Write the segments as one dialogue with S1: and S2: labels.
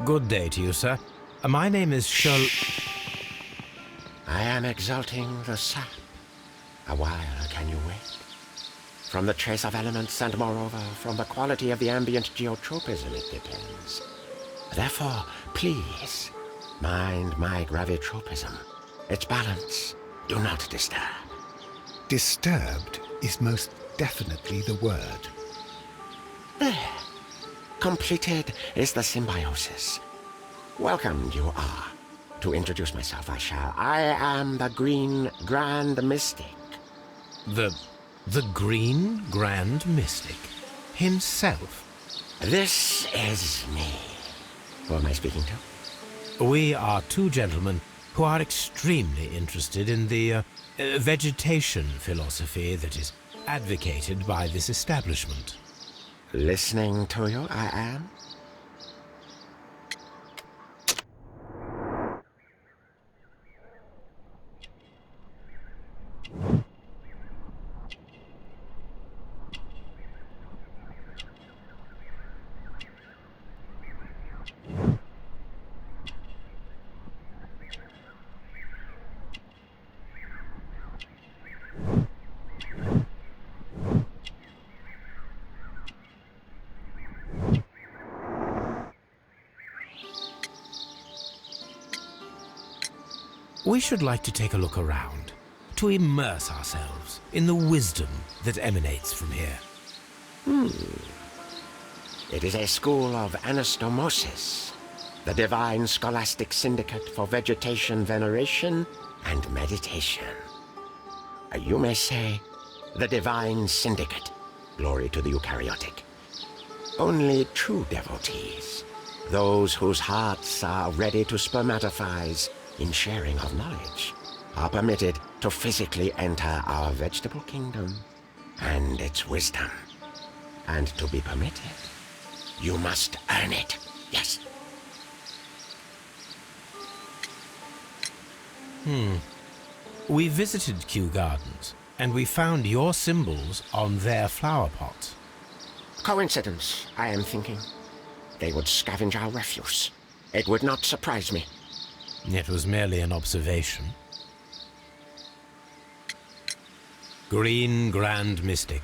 S1: Good day to you, sir. My name is Sherlock...
S2: I am exalting the sap. A while can you wait? From the trace of elements and moreover from the quality of the ambient geotropism it depends. Therefore, please, mind my gravitropism. Its balance, do not disturb.
S3: Disturbed is most definitely the word.
S2: There. Completed is the symbiosis. Welcomed you are. To introduce myself I am the Green Grand Mystic.
S1: The Green Grand Mystic himself.
S2: This is me. Who am I speaking to?
S1: We are two gentlemen who are extremely interested in the vegetation philosophy that is advocated by this establishment.
S2: Listening to you, I am.
S1: We should like to take a look around, to immerse ourselves in the wisdom that emanates from here.
S2: It is a school of anastomosis, the divine scholastic syndicate for vegetation veneration and meditation. You may say, the divine syndicate, glory to the eukaryotic. Only true devotees, those whose hearts are ready to spermatophize in sharing of knowledge, are permitted to physically enter our vegetable kingdom and its wisdom. And to be permitted, you must earn it. Yes.
S1: We visited Kew Gardens, and we found your symbols on their flower pots.
S2: Coincidence, I am thinking. They would scavenge our refuse. It would not surprise me.
S1: It was merely an observation. Green Grand Mystic,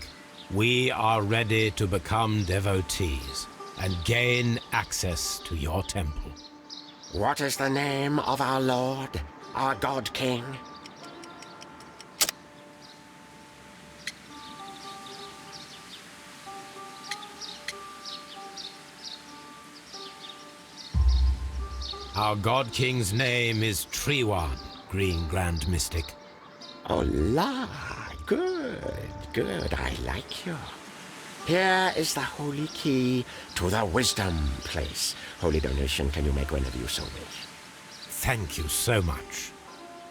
S1: we are ready to become devotees and gain access to your temple.
S2: What is the name of our Lord, our God King?
S1: Our God King's name is Treewan, Green Grand Mystic.
S2: Oh la, good, I like you. Here is the holy key to the wisdom place. Holy donation can you make whenever you so wish.
S1: Thank you so much.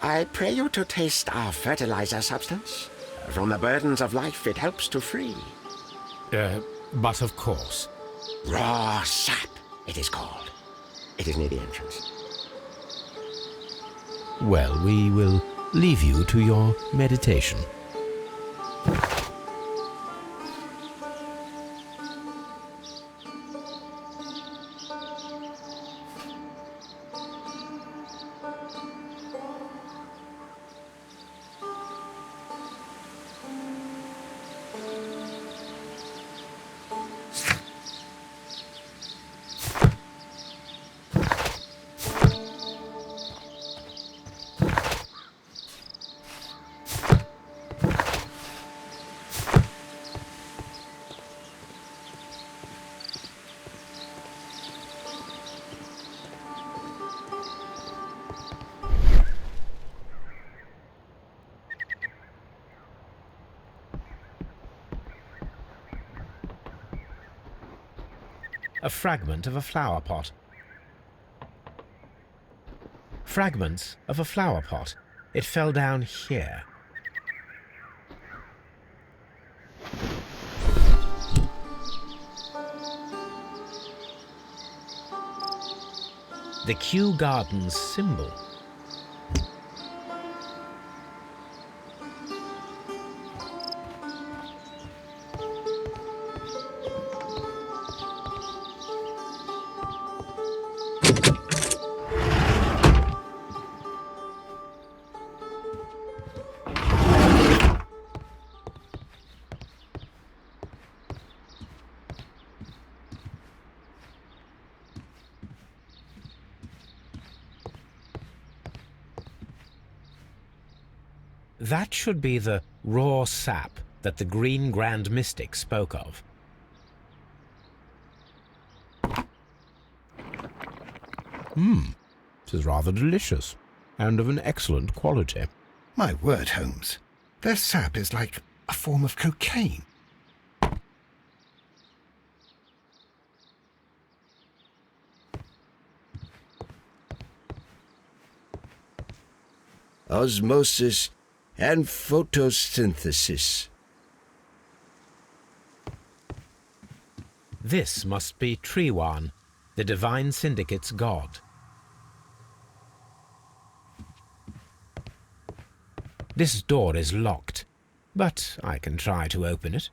S2: I pray you to taste our fertilizer substance. From the burdens of life it helps to free.
S1: But of course.
S2: Raw sap, it is called. It is near the entrance.
S1: Well, we will leave you to your meditation. A fragment of a flower pot. Fragments of a flower pot. It fell down here. The Kew Gardens symbol. That should be the raw sap that the Green Grand Mystic spoke of. This is rather delicious, and of an excellent quality.
S3: My word, Holmes. Their sap is like a form of cocaine.
S4: Osmosis and photosynthesis.
S1: This must be Triwan, the Divine Syndicate's god. This door is locked, but I can try to open it.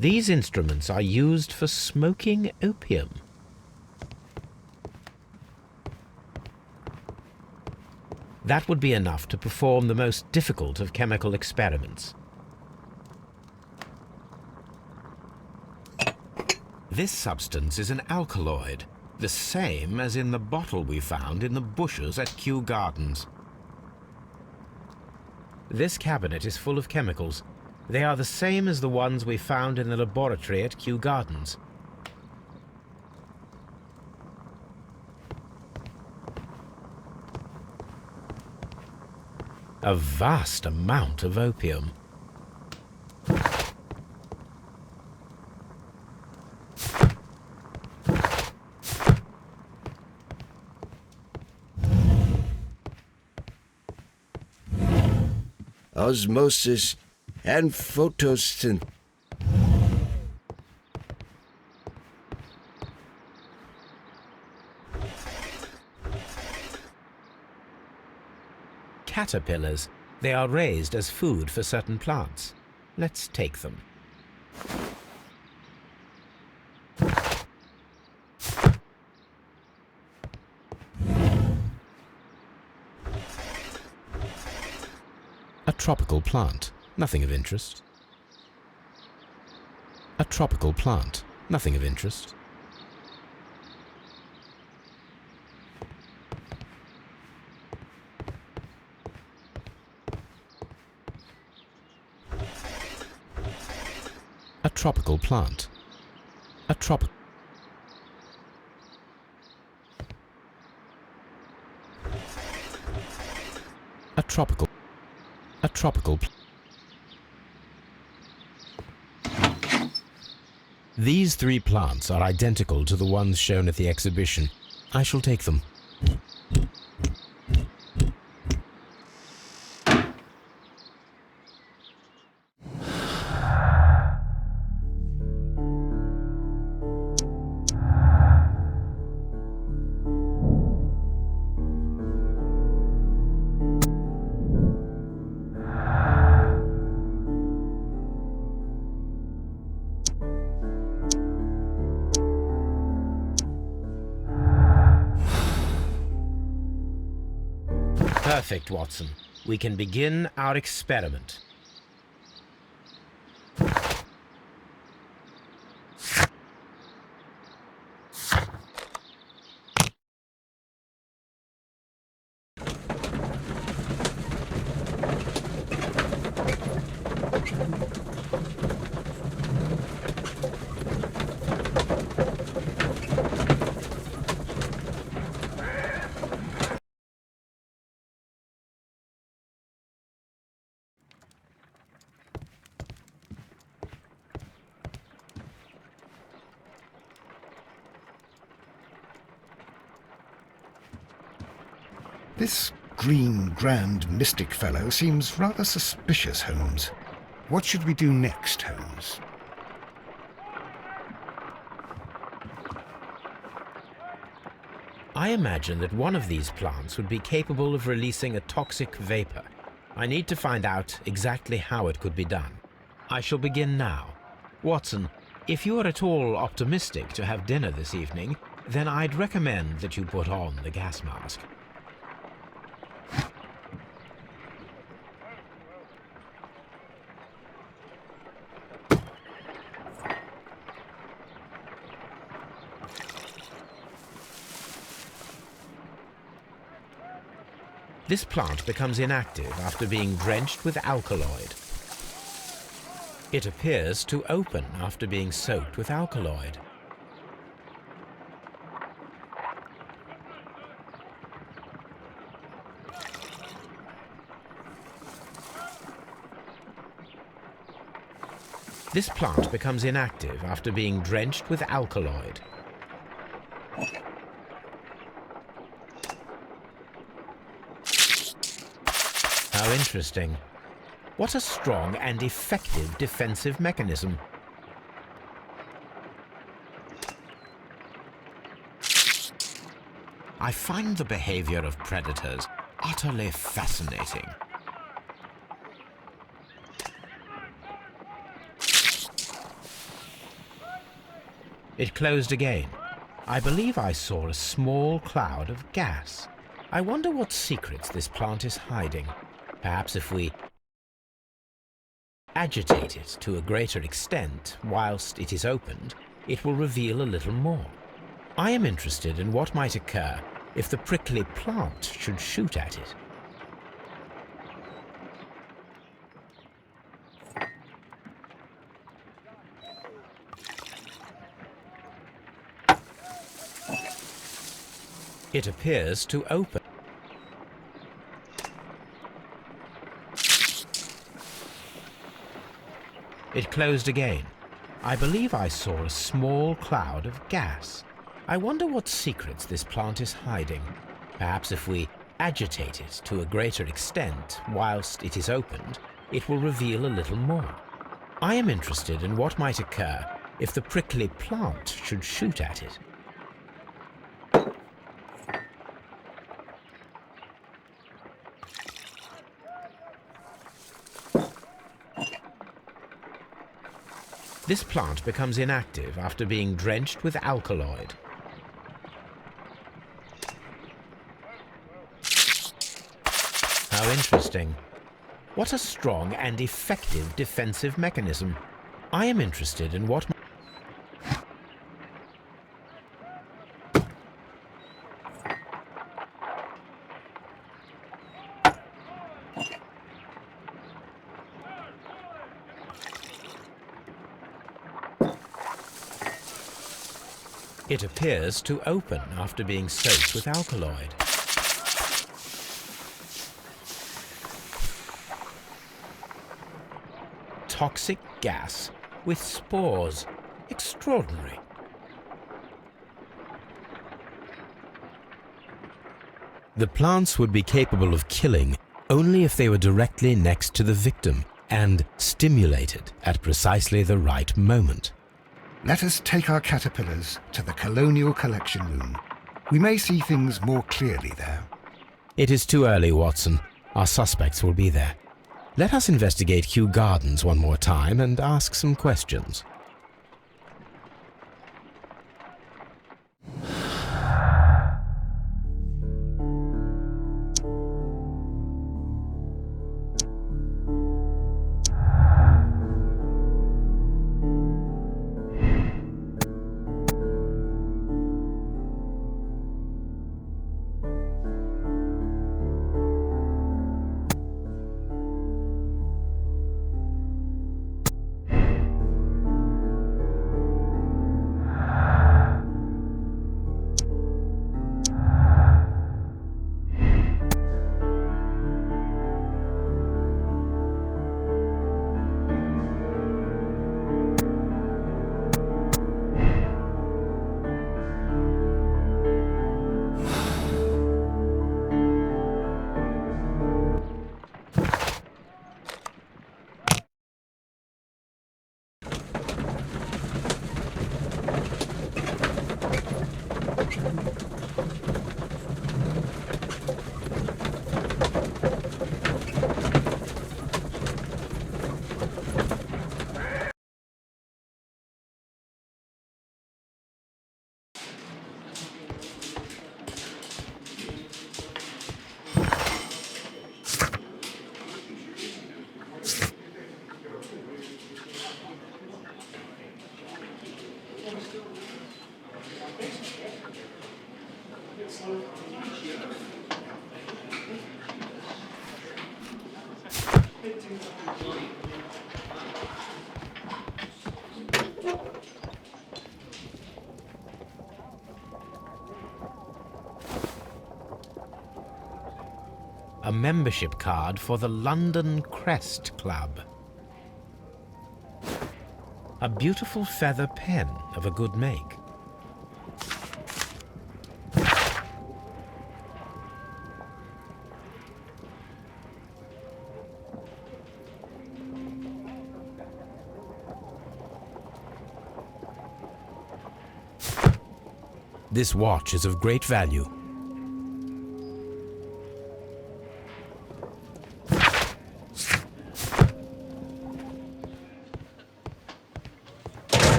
S1: These instruments are used for smoking opium. That would be enough to perform the most difficult of chemical experiments. This substance is an alkaloid, the same as in the bottle we found in the bushes at Kew Gardens. This cabinet is full of chemicals. They are the same as the ones we found in the laboratory at Kew Gardens. A vast amount of opium.
S4: Osmosis and photosynthesis.
S1: Caterpillars. They are raised as food for certain plants. Let's take them. A tropical plant. Nothing of interest. A tropical plant. Nothing of interest. tropical plant. A tropical. A tropical. A tropical. These 3 plants are identical to the ones shown at the exhibition. I shall take them. Perfect, Watson. We can begin our experiment.
S3: This green, grand, mystic fellow seems rather suspicious, Holmes. What should we do next, Holmes?
S1: I imagine that one of these plants would be capable of releasing a toxic vapor. I need to find out exactly how it could be done. I shall begin now. Watson, if you are at all optimistic to have dinner this evening, then I'd recommend that you put on the gas mask. This plant becomes inactive after being drenched with alkaloid. It appears to open after being soaked with alkaloid. This plant becomes inactive after being drenched with alkaloid. How interesting. What a strong and effective defensive mechanism. I find the behavior of predators utterly fascinating. It closed again. I believe I saw a small cloud of gas. I wonder what secrets this plant is hiding. Perhaps if we agitate it to a greater extent whilst it is opened, it will reveal a little more. I am interested in what might occur if the prickly plant should shoot at it. It appears to open. It closed again. I believe I saw a small cloud of gas. I wonder what secrets this plant is hiding. Perhaps if we agitate it to a greater extent whilst it is opened, it will reveal a little more. I am interested in what might occur if the prickly plant should shoot at it. This plant becomes inactive after being drenched with alkaloid. How interesting. What a strong and effective defensive mechanism. I am interested in what... It appears to open after being soaked with alkaloid. Toxic gas with spores. Extraordinary. The plants would be capable of killing only if they were directly next to the victim and stimulated at precisely the right moment.
S3: Let us take our caterpillars to the Colonial Collection Room. We may see things more clearly there.
S1: It is too early, Watson. Our suspects will be there. Let us investigate Kew Gardens one more time and ask some questions. A membership card for the London Crest Club. A beautiful feather pen of a good make. This watch is of great value.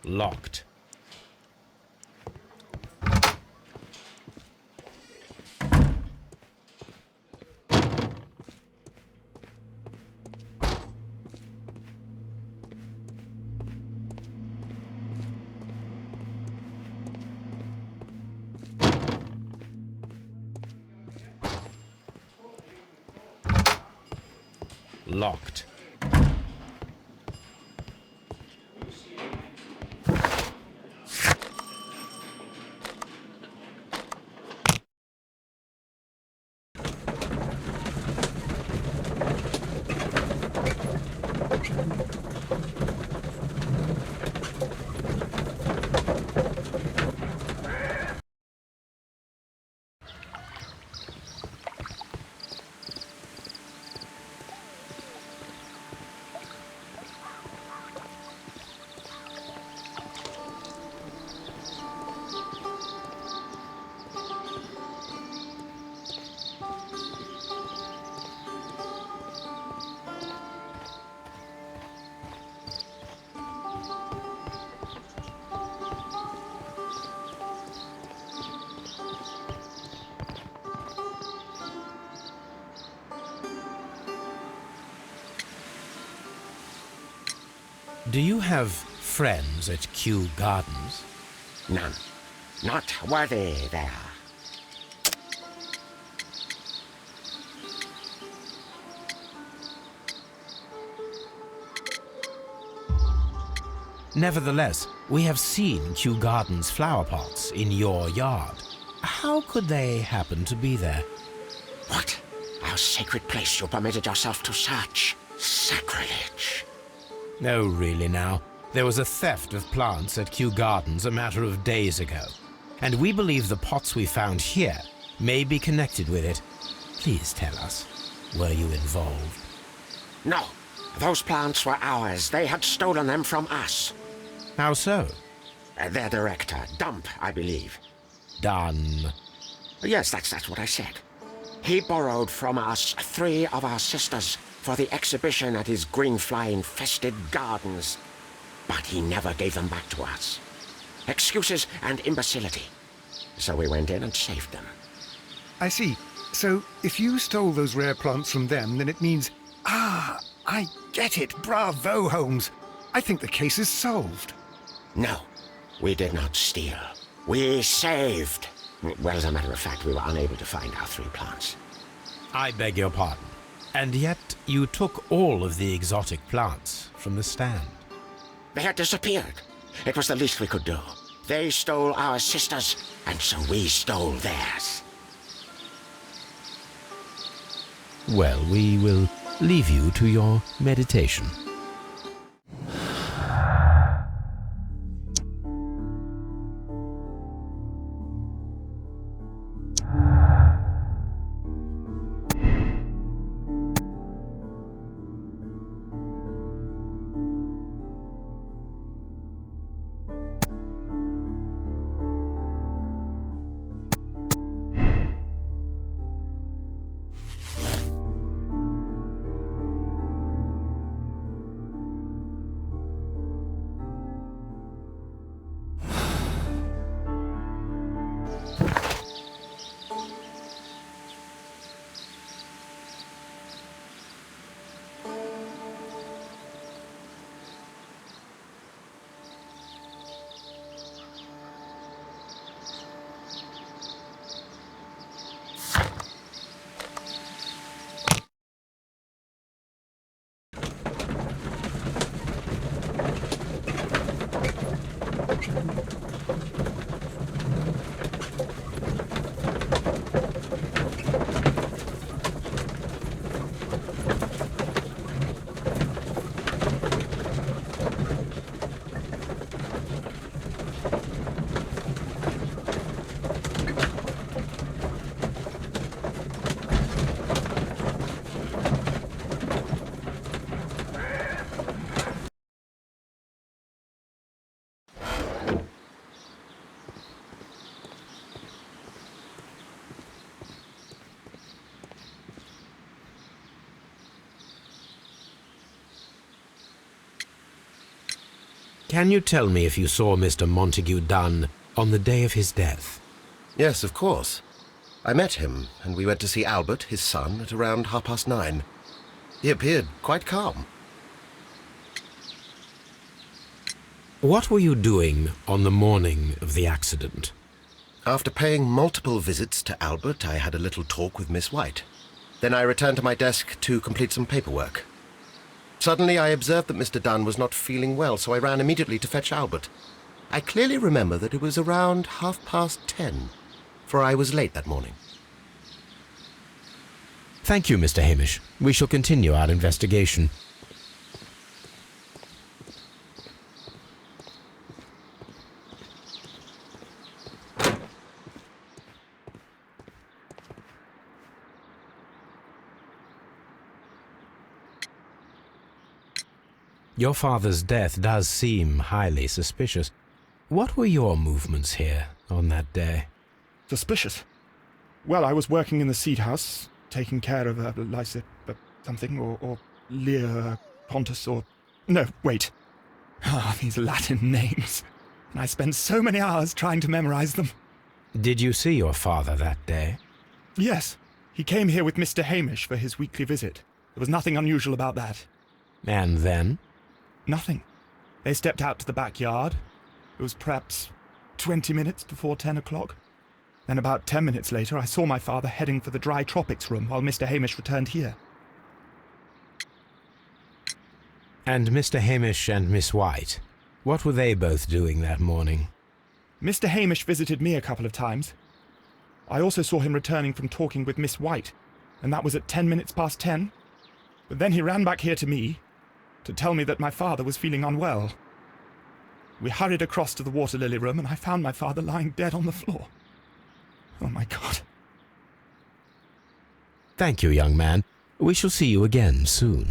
S1: Locked. Locked. Do you have friends at Kew Gardens?
S2: None. Not worthy there.
S1: Nevertheless, we have seen Kew Gardens flower pots in your yard. How could they happen to be there?
S2: What? Our sacred place you permitted yourself to search? Sacrilege.
S1: No, really now. There was a theft of plants at Kew Gardens a matter of days ago, and we believe the pots we found here may be connected with it. Please tell us, were you involved?
S2: No. Those plants were ours. They had stolen them from us.
S1: How so?
S2: Their director, Dump, I believe.
S1: Done.
S2: Yes, that's what I said. He borrowed from us 3 of our sisters for the exhibition at his green fly-infested gardens. But he never gave them back to us. Excuses and imbecility. So we went in and saved them.
S3: I see. So, if you stole those rare plants from them, then it means... Ah, I get it. Bravo, Holmes. I think the case is solved.
S2: No, we did not steal. We saved. Well, as a matter of fact, we were unable to find our 3 plants.
S1: I beg your pardon. And yet you took all of the exotic plants from the stand.
S2: They had disappeared. It was the least we could do. They stole our sisters, and so we stole theirs.
S1: Well, we will leave you to your meditation. Can you tell me if you saw Mr. Montague Dunn on the day of his death?
S5: Yes, of course. I met him, and we went to see Albert, his son, at around 9:30. He appeared quite calm.
S1: What were you doing on the morning of the accident?
S5: After paying multiple visits to Albert, I had a little talk with Miss White. Then I returned to my desk to complete some paperwork. Suddenly I observed that Mr. Dunn was not feeling well, so I ran immediately to fetch Albert. I clearly remember that it was around 10:30, for I was late that morning.
S1: Thank you, Mr. Hamish. We shall continue our investigation. Your father's death does seem highly suspicious. What were your movements here on that day?
S6: Suspicious? Well, I was working in the seed house, taking care of Lysip something, or Lear Pontus, or... No, wait. Ah, these Latin names. And I spent so many hours trying to memorize them.
S1: Did you see your father that day?
S6: Yes. He came here with Mr. Hamish for his weekly visit. There was nothing unusual about that.
S1: And then?
S6: Nothing. They stepped out to the backyard. It was perhaps 20 minutes before 10 o'clock. Then about 10 minutes later, I saw my father heading for the dry tropics room while Mr. Hamish returned here.
S1: And Mr. Hamish and Miss White, What were they both doing that morning?
S6: Mr. Hamish visited me a couple of times. I also saw him returning from talking with Miss White, and that was at 10 minutes past 10. But then he ran back here to me to tell me that my father was feeling unwell. We hurried across to the water lily room, and I found my father lying dead on the floor. Oh, my God.
S1: Thank you, young man. We shall see you again soon.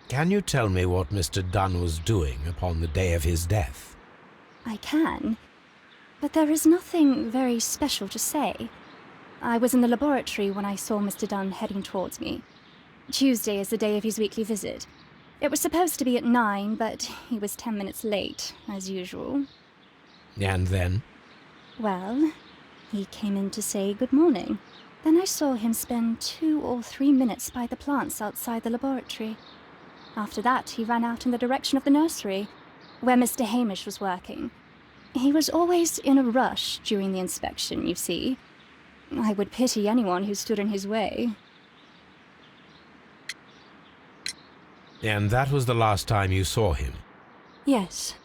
S1: Can you tell me what Mr. Dunn was doing upon the day of his death?
S7: I can, but there is nothing very special to say. I was in the laboratory when I saw Mr. Dunn heading towards me. Tuesday is the day of his weekly visit. It was supposed to be at 9, but he was 10 minutes late, as usual.
S1: And then?
S7: Well, he came in to say good morning. Then I saw him spend 2 or 3 minutes by the plants outside the laboratory. After that, he ran out in the direction of the nursery, where Mr. Hamish was working. He was always in a rush during the inspection, you see. I would pity anyone who stood in his way.
S1: And that was the last time you saw him?
S8: Yes.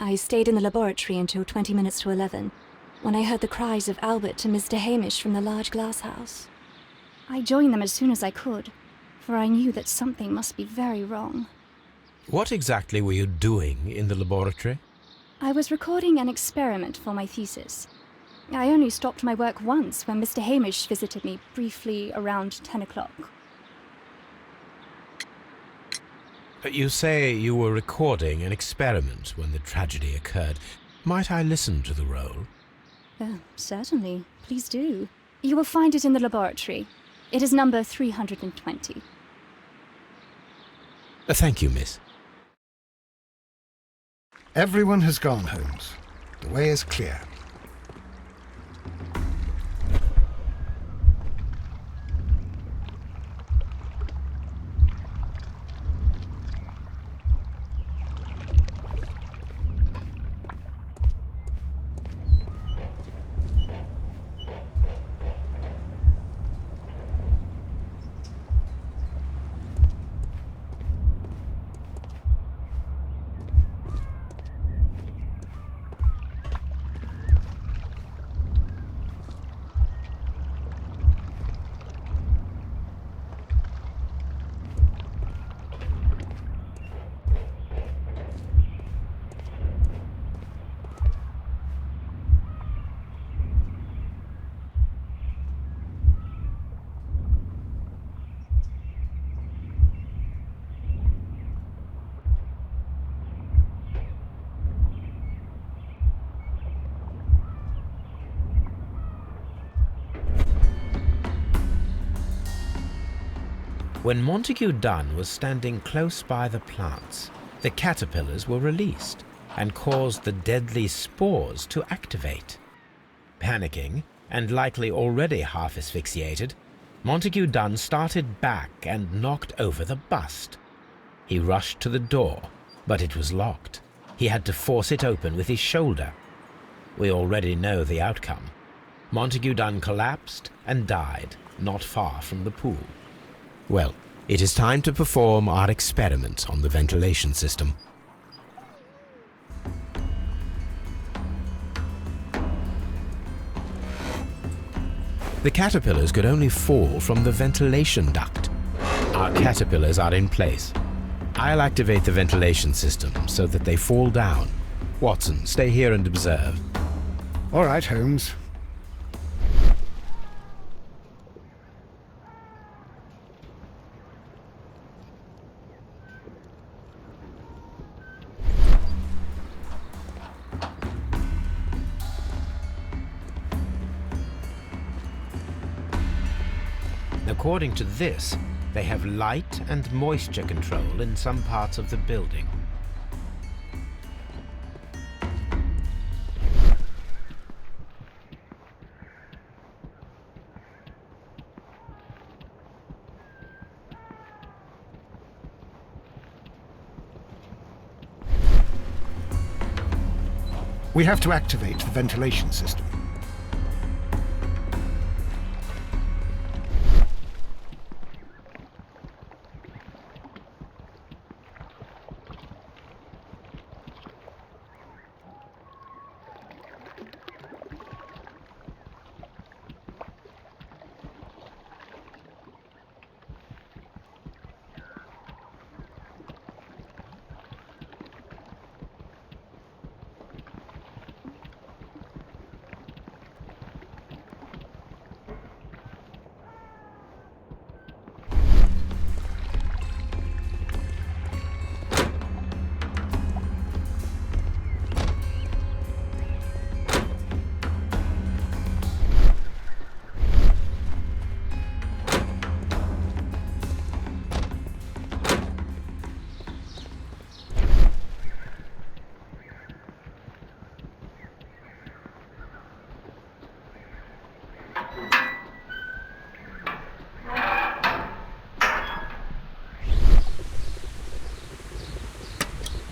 S8: I stayed in the laboratory until 20 minutes to 11, when I heard the cries of Albert and Mr. Hamish from the large glass house.
S7: I joined them as soon as I could, for I knew that something must be very wrong.
S1: What exactly were you doing in the laboratory?
S7: I was recording an experiment for my thesis. I only stopped my work once when Mr. Hamish visited me briefly around 10 o'clock.
S1: You say you were recording an experiment when the tragedy occurred. Might I listen to the roll?
S7: Certainly. Please do. You will find it in the laboratory. It is number 320.
S1: Thank you, miss.
S3: Everyone has gone, Holmes. The way is clear.
S1: When Montague Dunn was standing close by the plants, the caterpillars were released and caused the deadly spores to activate. Panicking, and likely already half asphyxiated, Montague Dunn started back and knocked over the bust. He rushed to the door, but it was locked. He had to force it open with his shoulder. We already know the outcome. Montague Dunn collapsed and died not far from the pool. Well, it is time to perform our experiment on the ventilation system. The caterpillars could only fall from the ventilation duct. Our caterpillars are in place. I'll activate the ventilation system so that they fall down. Watson, stay here and observe.
S3: All right, Holmes.
S1: According to this, they have light and moisture control in some parts of the building.
S3: We have to activate the ventilation system.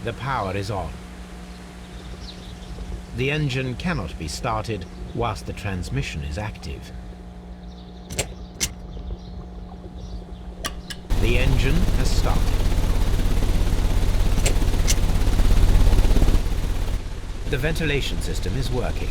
S1: The power is on. The engine cannot be started whilst the transmission is active. The engine has started. The ventilation system is working.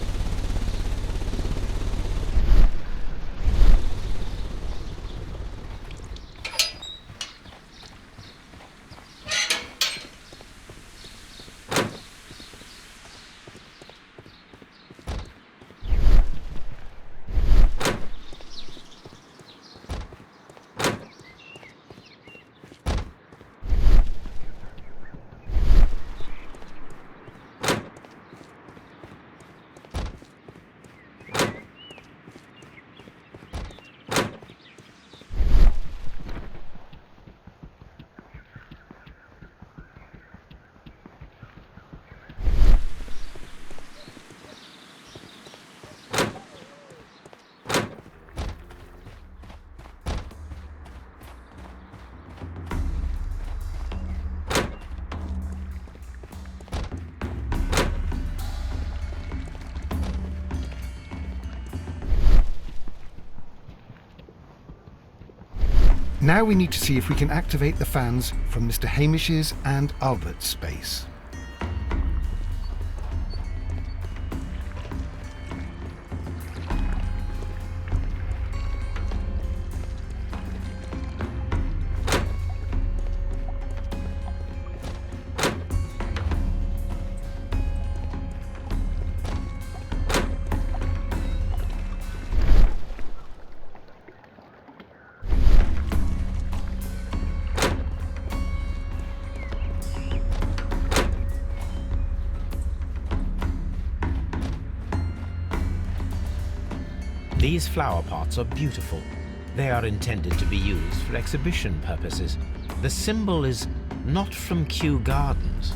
S3: Now we need to see if we can activate the fans from Mr. Hamish's and Albert's space.
S1: These flower pots are beautiful. They are intended to be used for exhibition purposes. The symbol is not from Kew Gardens.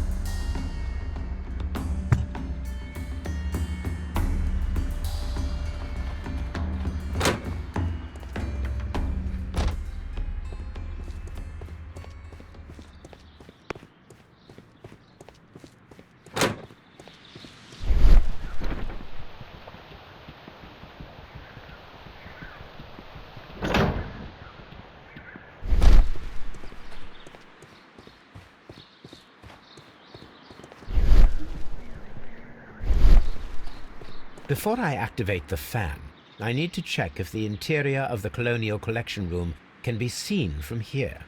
S1: Before I activate the fan, I need to check if the interior of the Colonial Collection Room can be seen from here.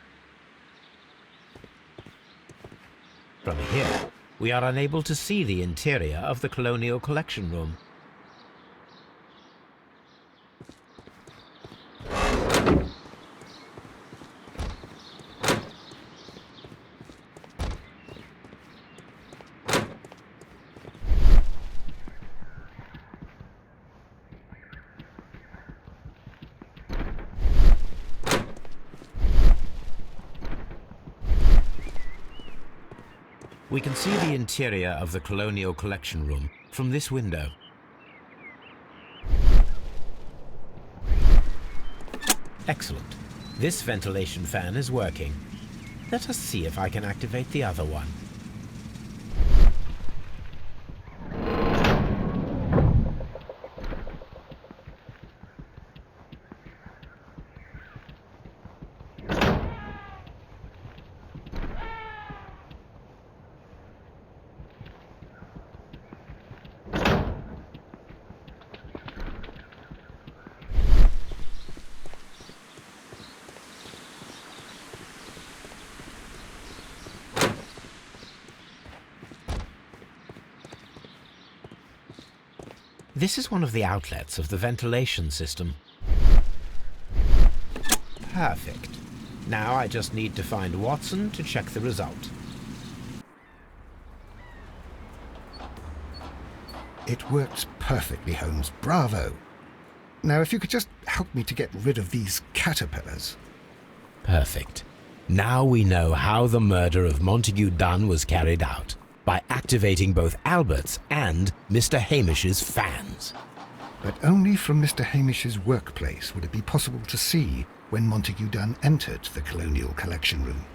S1: From here, we are unable to see the interior of the Colonial Collection Room. We can see the interior of the Colonial Collection Room from this window. Excellent. This ventilation fan is working. Let us see if I can activate the other one. This is one of the outlets of the ventilation system. Perfect. Now I just need to find Watson to check the result.
S3: It works perfectly, Holmes. Bravo. Now, if you could just help me to get rid of these caterpillars.
S1: Perfect. Now we know how the murder of Montague Dunn was carried out, by activating both Albert's and Mr. Hamish's fans.
S3: But only from Mr. Hamish's workplace would it be possible to see when Montague Dunn entered the Colonial Collection Room.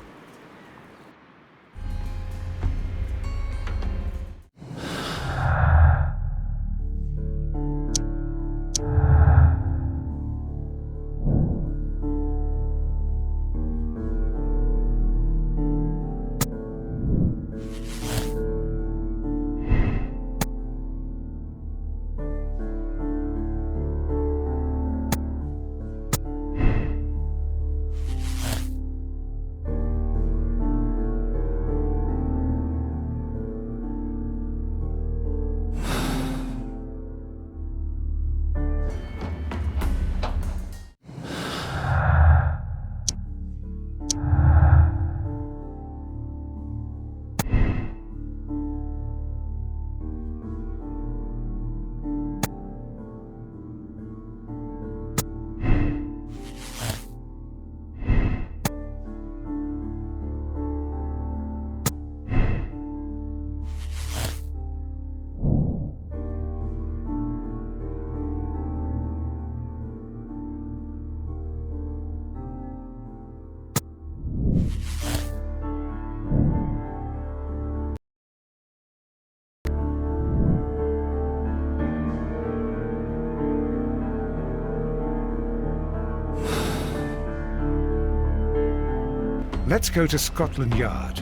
S3: Let's go to Scotland Yard.